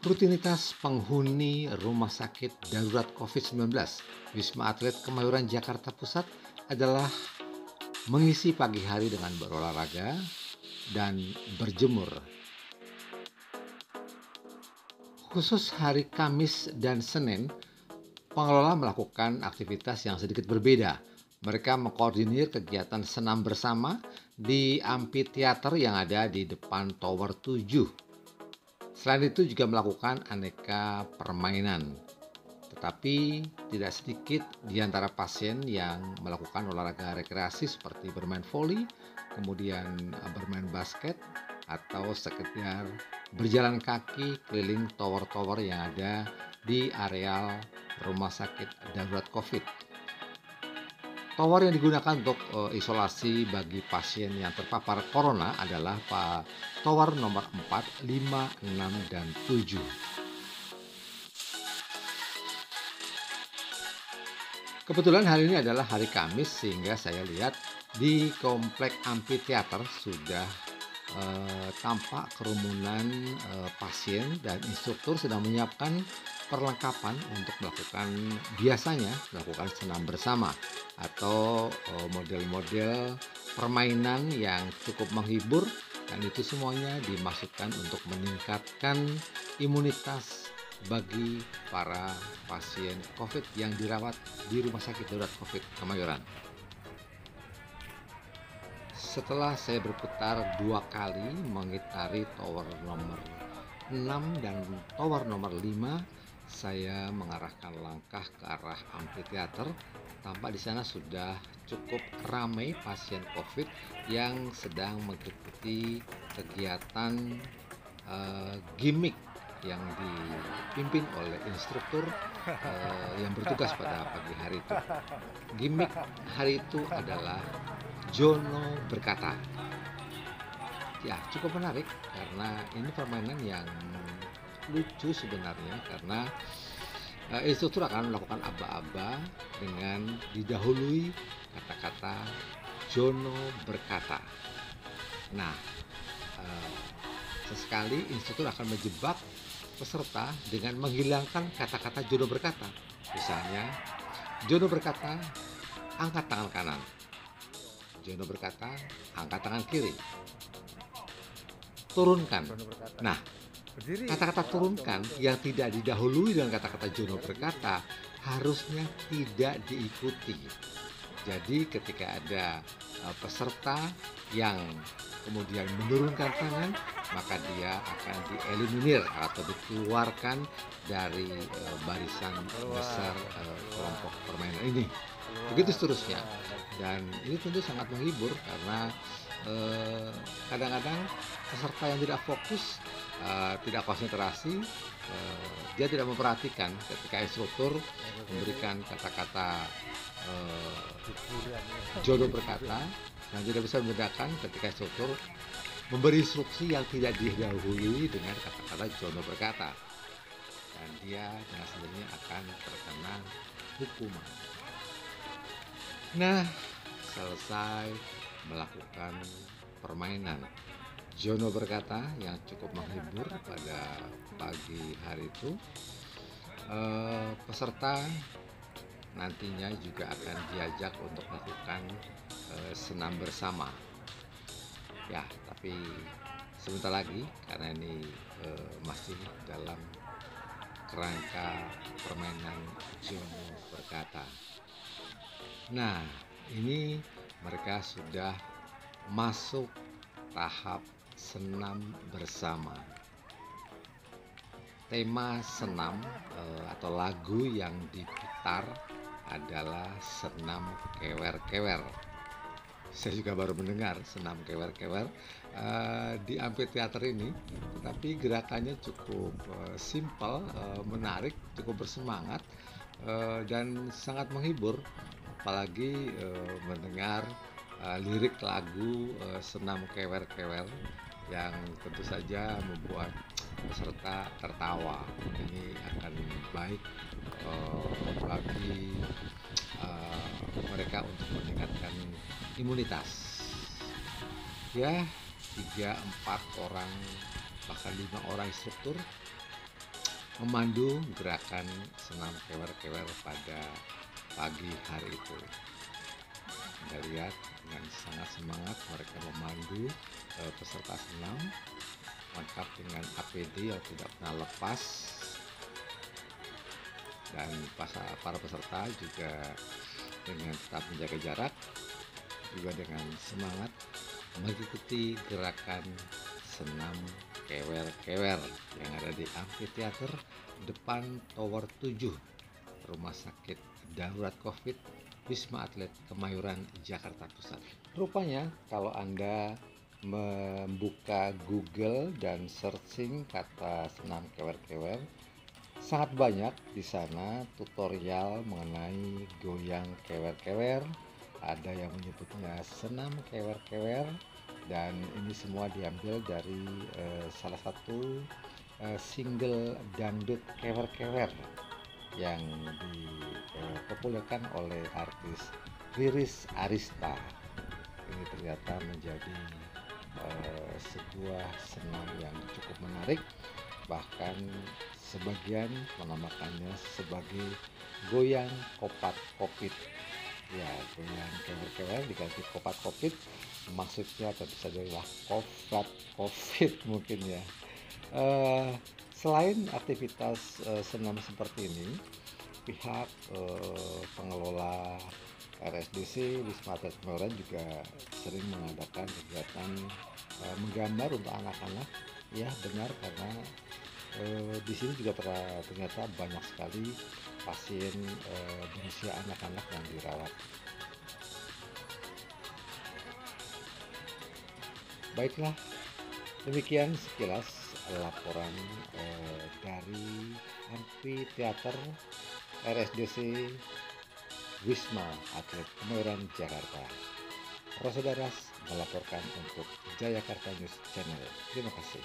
Rutinitas penghuni Rumah Sakit Darurat COVID-19 Wisma Atlet Kemayoran Jakarta Pusat adalah mengisi pagi hari dengan berolahraga dan berjemur. Khusus hari Kamis dan Senin, pengelola melakukan aktivitas yang sedikit berbeda. Mereka mengkoordinir kegiatan senam bersama di amphitheater yang ada di depan Tower 7. Selain itu juga melakukan aneka permainan. Tetapi tidak sedikit di antara pasien yang melakukan olahraga rekreasi seperti bermain voli, kemudian bermain basket, atau sekedar berjalan kaki keliling tower-tower yang ada di areal Rumah Sakit Darurat COVID. Tower yang digunakan untuk isolasi bagi pasien yang terpapar corona adalah tower nomor 4, 5, 6, dan 7. Kebetulan hari ini adalah hari Kamis sehingga saya lihat di komplek amphitheater sudah tampak kerumunan pasien dan instruktur sedang menyiapkan perlengkapan untuk biasanya melakukan senam bersama atau model-model permainan yang cukup menghibur, dan itu semuanya dimaksudkan untuk meningkatkan imunitas bagi para pasien COVID yang dirawat di Rumah Sakit Darurat COVID Kemayoran. Setelah saya berputar 2 kali mengitari tower nomor 6 dan tower nomor 5, saya mengarahkan langkah ke arah amphitheater. Tampak di sana sudah cukup ramai pasien COVID yang sedang mengikuti kegiatan gimmick yang dipimpin oleh instruktur yang bertugas pada pagi hari itu. Gimmick hari itu adalah Jono berkata. Ya, cukup menarik karena ini permainan yang lucu sebenarnya, karena instruktur akan melakukan aba-aba dengan didahului kata-kata Jono berkata. Nah, sesekali instruktur akan menjebak peserta dengan menghilangkan kata-kata Jono berkata. Misalnya, Jono berkata, angkat tangan kanan. Jono berkata, angkat tangan kiri. Turunkan. Nah, kata-kata turunkan yang tidak didahului dengan kata-kata Jono berkata harusnya tidak diikuti. Jadi ketika ada peserta yang kemudian menurunkan tangan, maka dia akan dieliminir atau dikeluarkan dari barisan besar kelompok permainan ini. Begitu seterusnya. Dan ini tentu sangat menghibur karena kadang-kadang peserta yang tidak fokus, tidak konsentrasi, dia tidak memperhatikan ketika instruktur memberikan kata-kata Jono berkata, dan tidak bisa membedakan ketika instruktur memberi instruksi yang tidak didahului dengan kata-kata Jono berkata, dan dia dengan sendirinya akan terkena hukuman. Nah, selesai melakukan permainan Jono berkata yang cukup menghibur pada pagi hari itu, peserta nantinya juga akan diajak untuk melakukan senam bersama. Ya, tapi sebentar lagi karena ini masih dalam kerangka permainan Jono berkata. Nah, ini mereka sudah masuk tahap senam bersama. Tema senam atau lagu yang diputar adalah senam kewer-kewer. Saya juga baru mendengar senam kewer-kewer di amphitheater ini, tetapi gerakannya cukup simpel, menarik, cukup bersemangat. dan sangat menghibur, apalagi mendengar lirik lagu senam kewer-kewer yang tentu saja membuat peserta tertawa. Ini akan baik bagi mereka untuk meningkatkan imunitas. Ya, 3, 4 orang, bahkan 5 orang instruktur memandu gerakan senam kewer-kewer pada pagi hari itu. Anda lihat dengan sangat semangat mereka memandu peserta senam, lengkap dengan APD yang tidak pernah lepas, dan para peserta juga dengan tetap menjaga jarak, juga dengan semangat mengikuti gerakan senam kewer-kewer yang ada di amfiteater depan Tower 7 Rumah Sakit Darurat Covid Wisma Atlet Kemayoran, Jakarta Pusat. Rupanya kalau Anda membuka Google dan searching kata senam kewer-kewer, sangat banyak di sana tutorial mengenai goyang kewer-kewer. Ada yang menyebutnya senam kewer-kewer, dan ini semua diambil dari salah satu single dangdut kewer-kewer yang dipopulerkan oleh artis Riris Arista. Ini ternyata menjadi sebuah senam yang cukup menarik, bahkan sebagian menamakannya sebagai goyang kopat-kopit. Ya, goyang kewer-kewer diganti kopat-kopit, maksudnya tentu saja adalah kopat-kopit mungkin ya. Selain aktivitas senam seperti ini, pihak pengelola RSDC Wisma Atlet Kemayoran juga sering mengadakan kegiatan menggambar untuk anak-anak. Ya, benar, karena di sini juga ternyata banyak sekali pasien berusia anak-anak yang dirawat. Baiklah, demikian sekilas laporan dari Amfiteater RSDC Wisma Atlet Kemayoran, Jakarta. Rosa Daras melaporkan untuk Jayakarta News Channel. Terima kasih.